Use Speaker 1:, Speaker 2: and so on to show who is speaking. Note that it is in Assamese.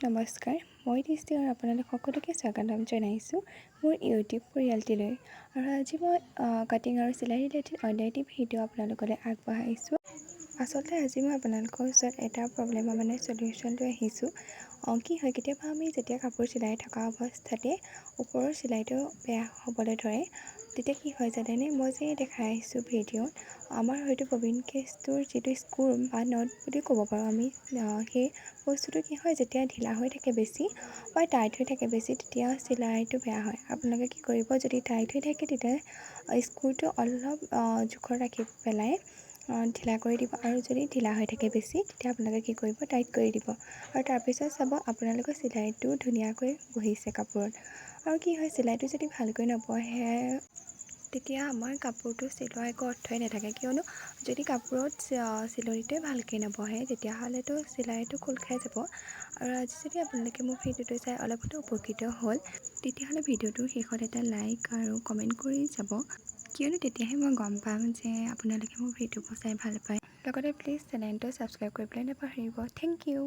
Speaker 1: নমস্কাৰ, মই দৃষ্টি আৰু আপোনালোক সকলোকে স্বাগতম জনাইছোঁ মোৰ ইউটিউব পৰিয়ালটিলৈ। আৰু আজি মই কাটিং আৰু চিলাই ৰিলেটেড অন্য এটি ভিডিঅ' আপোনালোকলৈ আগবঢ়াইছোঁ। আচলতে আজি মই আপোনালোকৰ ওচৰত এটা প্ৰব্লেমৰ চলিউশ্যন লৈ আহিছোঁ। কি হয়, কেতিয়াবা আমি যেতিয়া কাপোৰ চিলাই থকা অৱস্থাতে ওপৰৰ চিলাইটো বেয়া হ'বলৈ ধৰে, তেতিয়া কি হয় জানেনে, মই যে দেখাই আহিছোঁ ভিডিঅ'ত, আমাৰ হয়তো ববিন কেছটোৰ যিটো স্ক্ৰু বা নট বুলি ক'ব পাৰোঁ আমি, সেই বস্তুটো কি হয়, যেতিয়া ঢিলা হৈ থাকে বেছি বা টাইট হৈ থাকে বেছি, তেতিয়া চিলাইটো বেয়া হয়। আপোনালোকে কি কৰিব, যদি টাইট হৈ থাকে তেতিয়া স্ক্ৰুটো অলপ জোখত ৰাখি পেলাই ঢিলা কৰি দিব, আৰু যদি ঢিলা হৈ থাকে বেছি তেতিয়া আপোনালোকে কি কৰিব, টাইট কৰি দিব। আৰু তাৰপিছত চাব আপোনালোকৰ চিলাইটো ধুনীয়াকৈ বহিছে কাপোৰত। আৰু কি হয়, চিলাইটো যদি ভালকৈ নবহে তেতিয়া আমাৰ কাপোৰটো চিলোৱাৰ একো অৰ্থই নাথাকে, কিয়নো যদি কাপোৰত চিলনিটোৱে ভালকৈ নবহে তেতিয়াহ'লেতো চিলাইটো খোল খাই যাব। আৰু আজি যদি আপোনালোকে মোৰ ভিডিঅ'টো চাই অলপ হ'লেও উপকৃত হ'ল, তেতিয়াহ'লে ভিডিঅ'টোৰ শেষত এটা লাইক আৰু কমেণ্ট কৰি যাব, কিয়নো তেতিয়াহে মই গম পাম যে আপোনালোকে মোৰ ভিডিঅ'বোৰ চাই ভাল পায়। লগতে প্লিজ চেনেলটো ছাবস্ক্ৰাইব কৰিবলৈ নাপাহৰিব। Thank U.